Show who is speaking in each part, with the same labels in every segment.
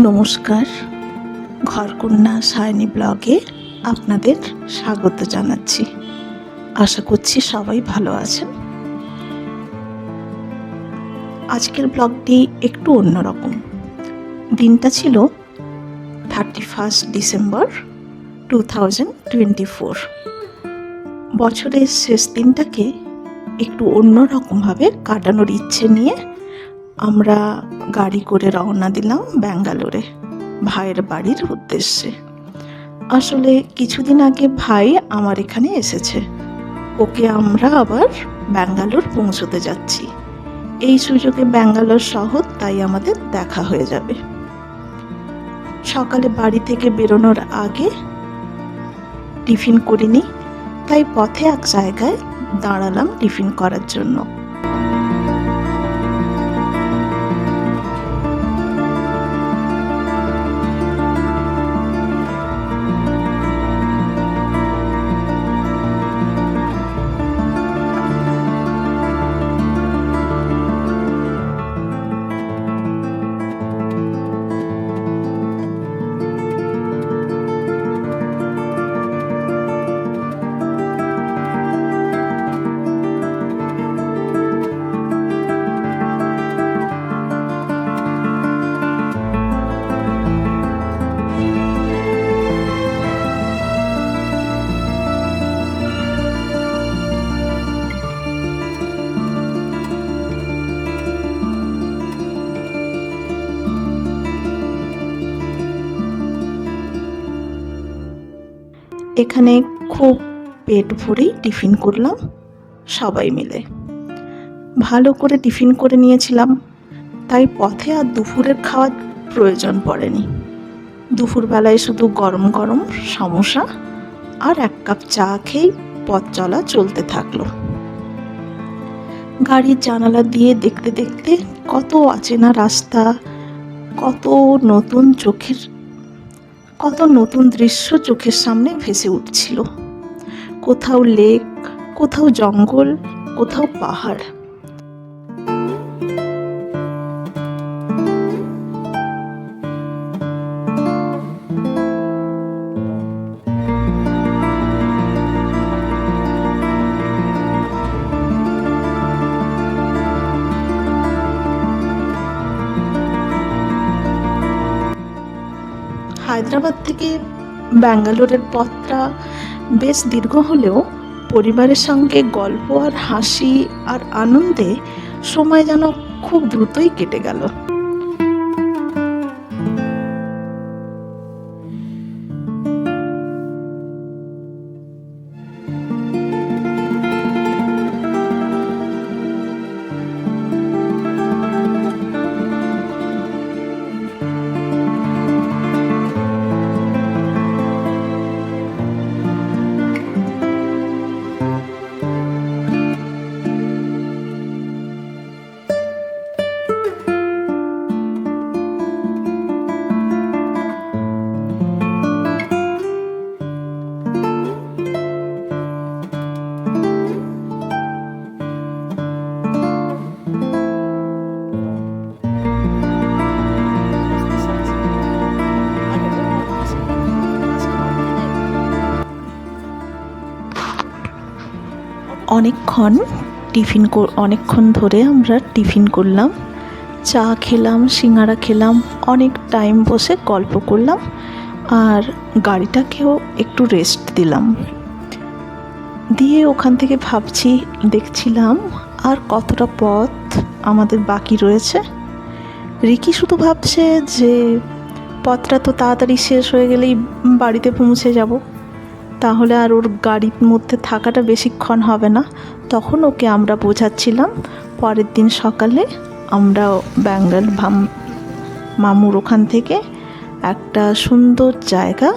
Speaker 1: নমস্কার, ঘরকন্যা সায়নী ব্লগে আপনাদের স্বাগত জানাচ্ছি। আশা করছি সবাই ভালো আছেন। আজকের ব্লগটি একটু অন্যরকম। দিনটা ছিল 31 ডিসেম্বর 2024। বছরের শেষ দিনটাকে একটু অন্যরকমভাবে কাটানোর ইচ্ছে নিয়ে আমরা গাড়ি করে রওনা দিলাম ব্যাঙ্গালোরে, ভাইয়ের বাড়ির উদ্দেশ্যে। আসলে কিছুদিন আগে ভাই আমার এখানে এসেছে, ওকে আমরা আবার ব্যাঙ্গালোর পৌঁছতে যাচ্ছি। এই সুযোগে ব্যাঙ্গালোর শহর তাই আমাদের দেখা হয়ে যাবে। সকালে বাড়ি থেকে বেরোনোর আগে টিফিন করিনি, তাই পথে এক জায়গায় দাঁড়ালাম টিফিন করার জন্য। এখানে খুব পেট ভরেই টিফিন করলাম সবাই মিলে। ভালো করে টিফিন করে নিয়েছিলাম, তাই পথে আর দুপুরের খাওয়ার প্রয়োজন পড়েনি। দুপুরবেলায় শুধু গরম গরম সমোসা আর এক কাপ চা খেয়েই পথ চলা চলতে থাকলো। গাড়ির জানালা দিয়ে দেখতে দেখতে কত অচেনা রাস্তা, কত নতুন দৃশ্য চোখের সামনে ভেসে উঠছিল। কোথাও লেক, কোথাও জঙ্গল, কোথাও পাহাড়। হায়দ্রাবাদ থেকে ব্যাঙ্গালোরের পথটা বেশ দীর্ঘ হলেও পরিবারের সঙ্গে গল্প আর হাসি আর আনন্দে সময় যেন খুব দ্রুতই কেটে গেল। অনেকক্ষণ ধরে আমরা টিফিন করলাম, চা খেলাম, সিঙ্গারা খেলাম, অনেক টাইম বসে গল্প করলাম আর গাড়িটাকেও একটু রেস্ট দিলাম। দিয়ে ওখান থেকে দেখছিলাম আর কতটা পথ আমাদের বাকি রয়েছে। রিকি শুধু ভাবছে যে পথটা তো তাড়াতাড়ি শেষ হয়ে গেলেই বাড়িতে পৌঁছে যাব, তাহলে আর ওর গাড়ির মধ্যে থাকাটা বেশিক্ষণ হবে না। তখন ওকে আমরা বোঝাচ্ছিলাম পরের দিন সকালে আমরা মামুর ওখান থেকে একটা সুন্দর জায়গা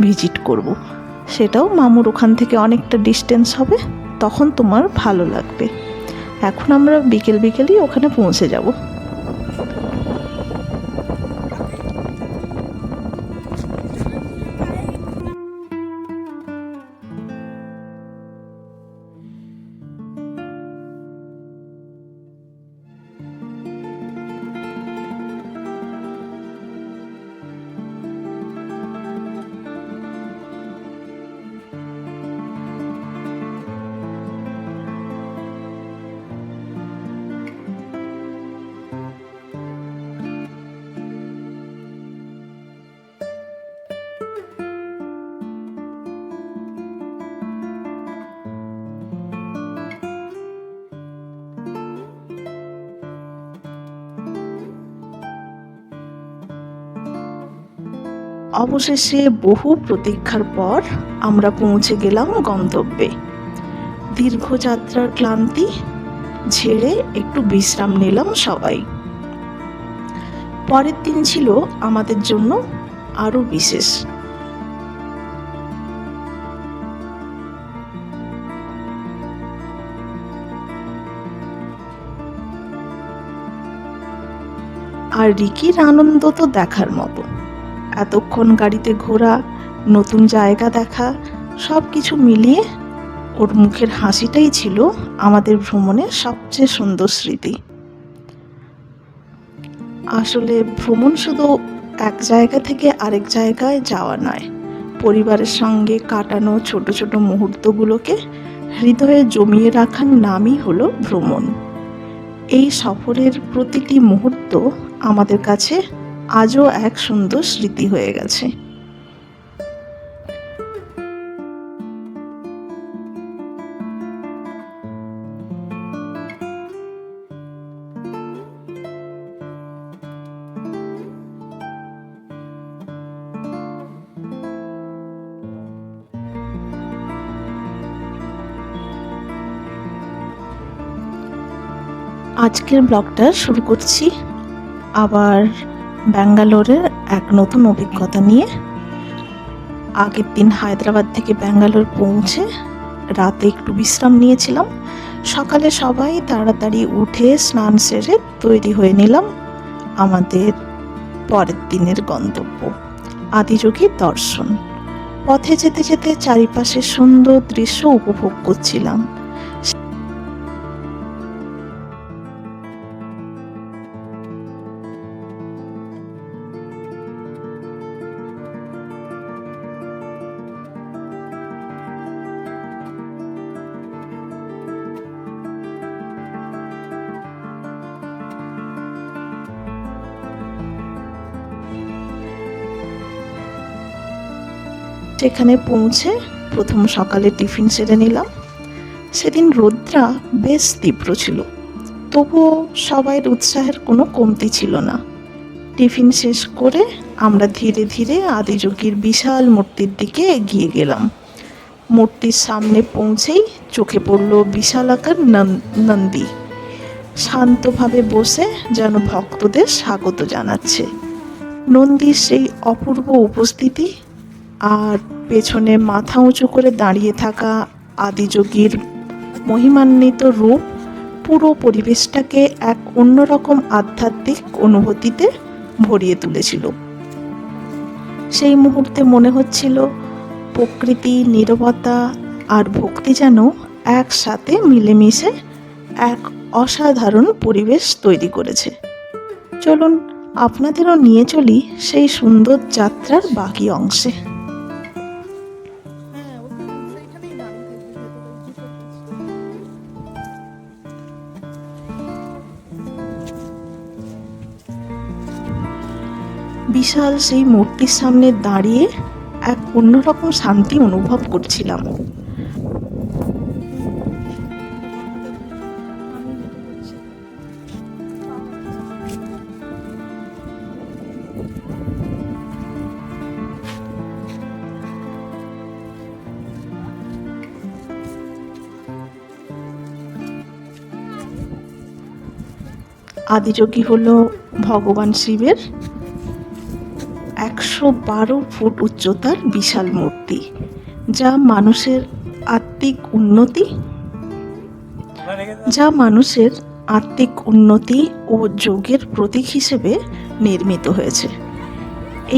Speaker 1: ভিজিট করব। সেটাও মামুর ওখান থেকে অনেকটা ডিস্টেন্স হবে, তখন তোমার ভালো লাগবে। এখন আমরা বিকেলই ওখানে পৌঁছে যাব। অবশেষে বহু প্রতীক্ষার পর আমরা পৌঁছে গেলাম গন্তব্যে। দীর্ঘ যাত্রার ক্লান্তি ঝেড়ে একটু বিশ্রাম নিলাম সবাই। পরের দিন ছিল আমাদের জন্য আরো বিশেষ। আর রিকির আনন্দ তো দেখার মতো। এতক্ষণ গাড়িতে ঘোরা, নতুন জায়গা দেখা, সব কিছু মিলিয়ে ওর মুখের হাসিটাই ছিল আমাদের ভ্রমণের সবচেয়ে সুন্দর স্মৃতি। আসলে ভ্রমণ শুধু এক জায়গা থেকে আরেক জায়গায় যাওয়া নয়, পরিবারের সঙ্গে কাটানো ছোট ছোট মুহূর্তগুলোকে হৃদয়ে জমিয়ে রাখার নামই হলো ভ্রমণ। এই সফরের প্রতিটি মুহূর্ত আমাদের কাছে আজও এক সুন্দর স্মৃতি হয়ে গেছে। আজকের ব্লগটা শুরু করছি আবার ব্যাঙ্গালোরের এক নতুন অভিজ্ঞতা নিয়ে। আগের দিন হায়দ্রাবাদ থেকে ব্যাঙ্গালোর পৌঁছে রাতে একটু বিশ্রাম নিয়েছিলাম। সকালে সবাই তাড়াতাড়ি উঠে স্নান সেরে তৈরি হয়ে নিলাম আমাদের পরের দিনের গন্তব্য আদিযোগীর দর্শন। পথে যেতে যেতে চারিপাশের সুন্দর দৃশ্য উপভোগ করছিলাম। সেখানে পৌঁছে প্রথম সকালে টিফিন সেরে নিলাম। সেদিন রোদটা বেশ তীব্র ছিল, তবুও সবাইয়ের উৎসাহের কোনো কমতি ছিল না। টিফিন শেষ করে আমরা ধীরে ধীরে আদিযোগীর বিশাল মূর্তির দিকে এগিয়ে গেলাম। মূর্তির সামনে পৌঁছেই চোখে পড়ল বিশালাকার নন্দী শান্তভাবে বসে যেন ভক্তদের স্বাগত জানাচ্ছে। নন্দীর সেই অপূর্ব উপস্থিতি আর পেছনে মাথা উঁচু করে দাঁড়িয়ে থাকা আদিযোগীর মহিমান্বিত রূপ পুরো পরিবেশটাকে এক অন্যরকম আধ্যাত্মিক অনুভূতিতে ভরিয়ে তুলেছিল। সেই মুহূর্তে মনে হচ্ছিল প্রকৃতি, নীরবতা আর ভক্তি যেন একসাথে মিলেমিশে এক অসাধারণ পরিবেশ তৈরি করেছে। চলুন আপনাদেরও নিয়ে চলি সেই সুন্দর যাত্রার বাকি অংশে। বিশাল সেই মূর্তির সামনে দাঁড়িয়ে এক অন্যরকম শান্তি অনুভব করছিলাম। আদিযোগী হলো ভগবান শিবের 112 ফুট উচ্চতার বিশাল মূর্তি, যা মানুষের আত্মিক উন্নতি ও যোগের প্রতীক হিসেবে নির্মিত হয়েছে।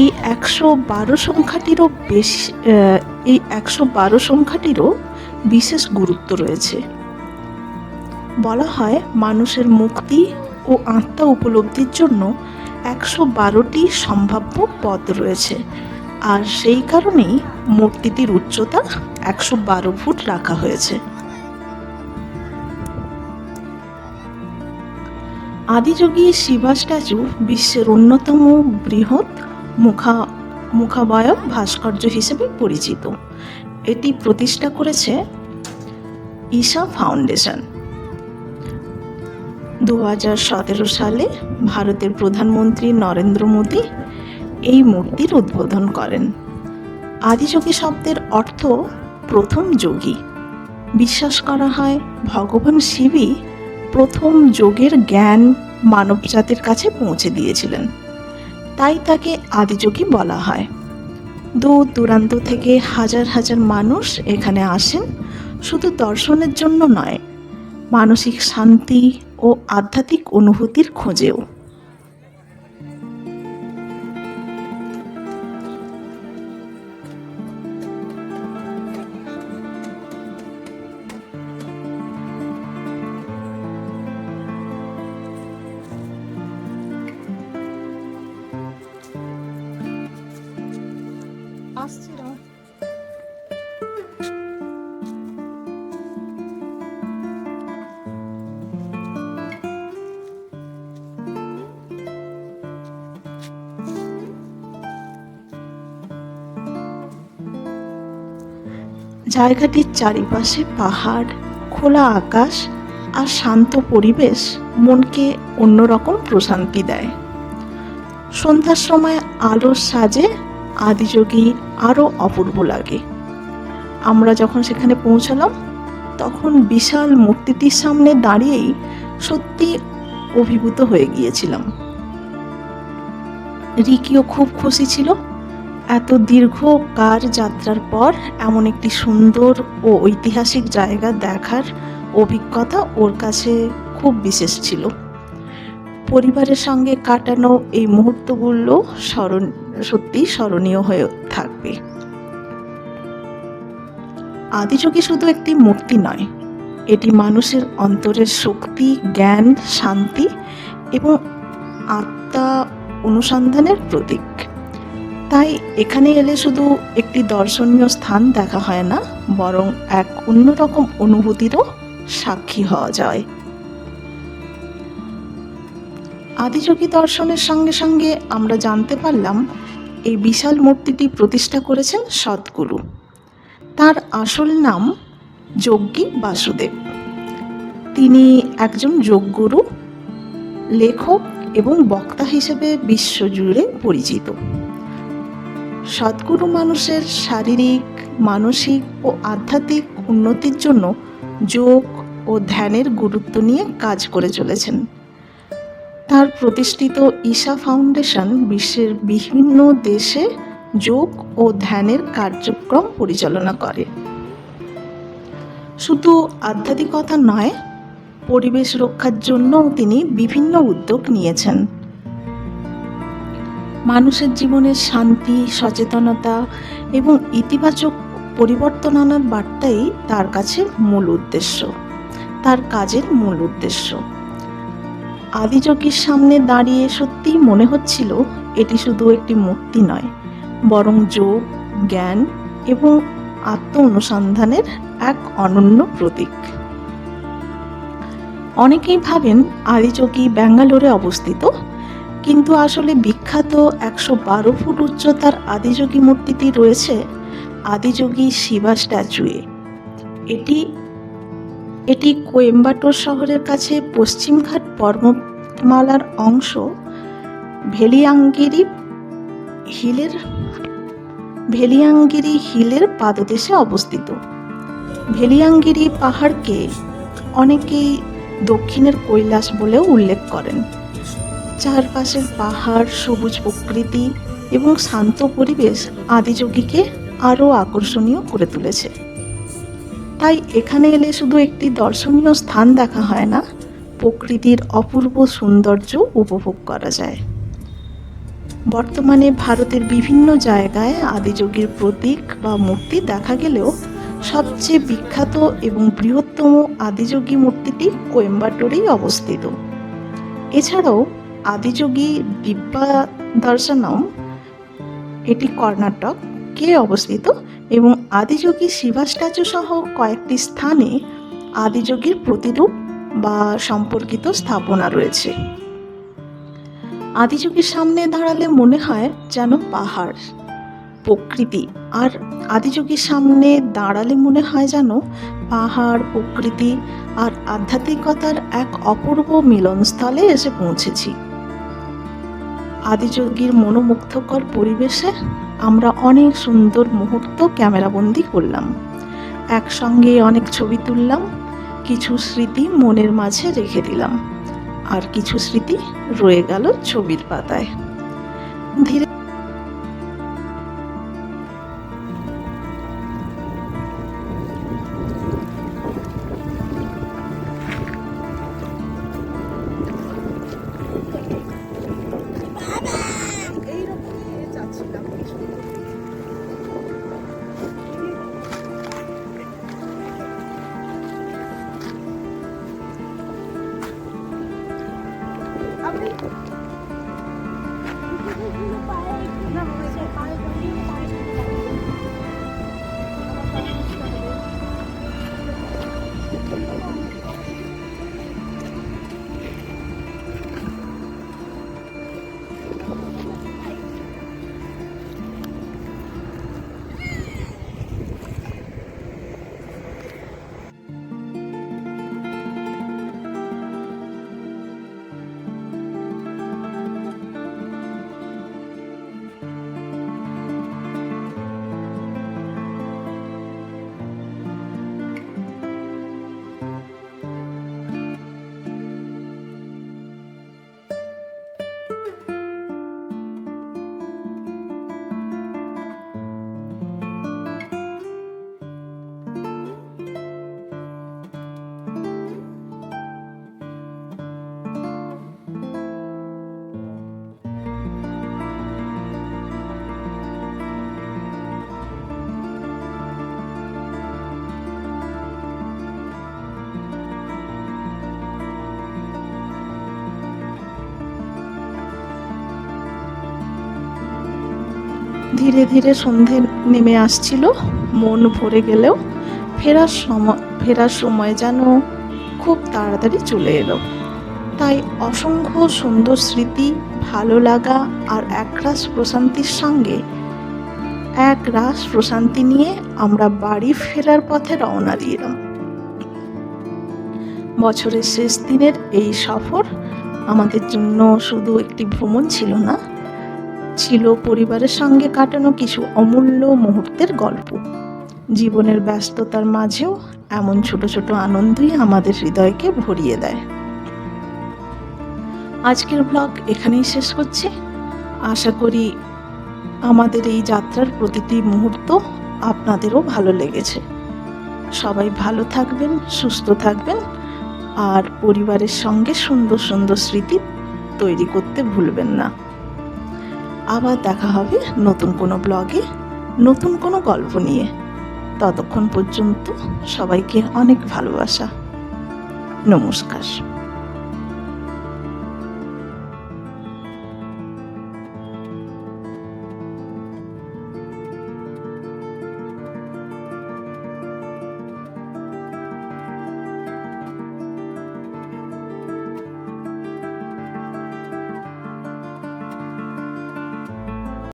Speaker 1: এই 112 সংখ্যাটিরও বিশেষ গুরুত্ব রয়েছে। বলা হয় মানুষের মুক্তি ও আত্মা উপলব্ধির জন্য 112টি সম্ভাব্য পথ রয়েছে, আর সেই কারণেই মূর্তিটির উচ্চতা 112 ফুট রাখা হয়েছে। আদিযোগী শিবা স্ট্যাচু বিশ্বের অন্যতম বৃহৎ মুখাবয়ব ভাস্কর্য হিসেবে পরিচিত। এটি প্রতিষ্ঠা করেছে ঈশা ফাউন্ডেশন। 2017 সালে ভারতের প্রধানমন্ত্রী নরেন্দ্র মোদী এই মূর্তির উদ্বোধন করেন। আদিযোগী শব্দের অর্থ প্রথম যোগী। বিশ্বাস করা হয় ভগবান শিবই প্রথম যোগের জ্ঞান মানবজাতির কাছে পৌঁছে দিয়েছিলেন, তাই তাকে আদিযোগী বলা হয়। দূর দূরান্ত থেকে হাজার হাজার মানুষ এখানে আসেন শুধু দর্শনের জন্য নয়, মানসিক শান্তি ও আধ্যাত্মিক অনুভূতির খোঁজেও। জায়গাটির চারিপাশে পাহাড়, খোলা আকাশ আর শান্ত পরিবেশ মনকে অন্যরকম প্রশান্তি দেয়। সন্ধ্যার সময় আলোর সাজে আদিযোগী আরও অপূর্ব লাগে। আমরা যখন সেখানে পৌঁছলাম তখন বিশাল মূর্তিটির সামনে দাঁড়িয়েই সত্যি অভিভূত হয়ে গিয়েছিলাম। রিকিও খুব খুশি ছিল। এত দীর্ঘ কার যাত্রার পর এমন একটি সুন্দর ও ঐতিহাসিক জায়গা দেখার অভিজ্ঞতা ওর কাছে খুব বিশেষ ছিল। পরিবারের সঙ্গে কাটানো এই মুহূর্তগুলো সত্যি স্মরণীয় হয়ে থাকবে। আদিযোগী শুধু একটি মূর্তি নয়, এটি মানুষের অন্তরের শক্তি, জ্ঞান, শান্তি এবং আত্মা অনুসন্ধানের প্রতীক। তাই এখানে এলে শুধু একটি দর্শনীয় স্থান দেখা হয় না, বরং এক অন্যরকম অনুভূতিরও সাক্ষী হওয়া যায়। আদিযোগী দর্শনের সঙ্গে সঙ্গে আমরা জানতে পারলাম এই বিশাল মূর্তিটি প্রতিষ্ঠা করেছেন সদ্গুরু। তার আসল নাম যোগী বাসুদেব। তিনি একজন যোগগুরু, লেখক এবং বক্তা হিসেবে বিশ্বজুড়ে পরিচিত। সদ্গুরু মানুষের শারীরিক, মানসিক ও আধ্যাত্মিক উন্নতির জন্য যোগ ও ধ্যানের গুরুত্ব নিয়ে কাজ করে চলেছেন। তার প্রতিষ্ঠিত ঈশা ফাউন্ডেশন বিশ্বের বিভিন্ন দেশে যোগ ও ধ্যানের কার্যক্রম পরিচালনা করে। শুধু আধ্যাত্মিকতা নয়, পরিবেশ রক্ষার জন্যও তিনি বিভিন্ন উদ্যোগ নিয়েছেন। মানুষের জীবনে শান্তি, সচেতনতা এবং ইতিবাচক পরিবর্তন আনার বার্তাই তার কাছে মূল উদ্দেশ্য, তার কাজের মূল উদ্দেশ্য। আদিযোগীর সামনে দাঁড়িয়ে সত্যিই মনে হচ্ছিল এটি শুধু একটি মূর্তি নয়, বরং যোগ, জ্ঞান এবং আত্ম অনুসন্ধানের এক অনন্য প্রতীক। অনেকেই ভাবেন আদিযোগী ব্যাঙ্গালোরে অবস্থিত, কিন্তু আসলে বিখ্যাত 112 ফুট উচ্চতার আদিযোগী মূর্তিটি রয়েছে আদিযোগী শিবা স্ট্যাচুয়ে। এটি কোয়েম্বাটোর শহরের কাছে পশ্চিমঘাট পর্বতমালার অংশ ভেলিয়াঙ্গিরি হিলের পাদদেশে অবস্থিত। ভেলিয়াঙ্গিরি পাহাড়কে অনেকেই দক্ষিণের কৈলাস বলেও উল্লেখ করেন। চারপাশের পাহাড়, সবুজ প্রকৃতি এবং শান্ত পরিবেশ আদিযোগীকে আরও আকর্ষণীয় করে তুলেছে। তাই এখানে এলে শুধু একটি দর্শনীয় স্থান দেখা হয় না, প্রকৃতির অপূর্ব সৌন্দর্য উপভোগ করা যায়। বর্তমানে ভারতের বিভিন্ন জায়গায় আদিযোগীর প্রতীক বা মূর্তি দেখা গেলেও সবচেয়ে বিখ্যাত এবং বৃহত্তম আদিযোগী মূর্তিটি কোয়েম্বাটোরেই অবস্থিত। এছাড়াও আদিযোগী দিব্যা দর্শনম, এটি কর্ণাটকে অবস্থিত, এবং আদিযোগী শিবা স্ট্যাচু সহ কয়েকটি স্থানে আদিযোগীর প্রতিরূপ বা সম্পর্কিত স্থাপনা রয়েছে। আদিযোগীর সামনে দাঁড়ালে মনে হয় যেন পাহাড়, প্রকৃতি, আর আদিযোগীর সামনে দাঁড়ালে মনে হয় যেন পাহাড়, প্রকৃতি আর আধ্যাত্মিকতার এক অপূর্ব মিলনস্থলে এসে পৌঁছেছি। আদিযোগীর মনোমুগ্ধকর পরিবেশে আমরা অনেক সুন্দর মুহূর্ত ক্যামেরাবন্দি করলাম। একসঙ্গে অনেক ছবি তুললাম, কিছু স্মৃতি মনের মাঝে রেখে দিলাম, আর কিছু স্মৃতি রয়ে গেল ছবির পাতায়। ধীরে ধীরে ধীরে সন্ধে নেমে আসছিল। মন ভরে গেলেও ফেরার সময় যেন খুব তাড়াতাড়ি চলে এলো। তাই অসংখ্য সুন্দর স্মৃতি, ভালো লাগা আর একরাশ প্রশান্তি নিয়ে আমরা বাড়ি ফেরার পথে রওনা দিলাম। বছরের শেষ দিনের এই সফর আমাদের জন্য শুধু একটি ভ্রমণ ছিল না, ছিল পরিবারের সঙ্গে কাটানো কিছু অমূল্য মুহূর্তের গল্প। জীবনের ব্যস্ততার মাঝেও এমন ছোট ছোট আনন্দই আমাদের হৃদয়কে ভরিয়ে দেয়। আজকের ব্লগ এখানেই শেষ করছি। আশা করি আমাদের এই যাত্রার প্রতিটি মুহূর্ত আপনাদেরও ভালো লেগেছে। সবাই ভালো থাকবেন, সুস্থ থাকবেন, আর পরিবারের সঙ্গে সুন্দর সুন্দর স্মৃতি তৈরি করতে ভুলবেন না। আবার দেখা হবে নতুন কোনো ব্লগে, নতুন কোনো গল্প নিয়ে। ততক্ষণ পর্যন্ত সবাইকে অনেক ভালোবাসা। নমস্কার।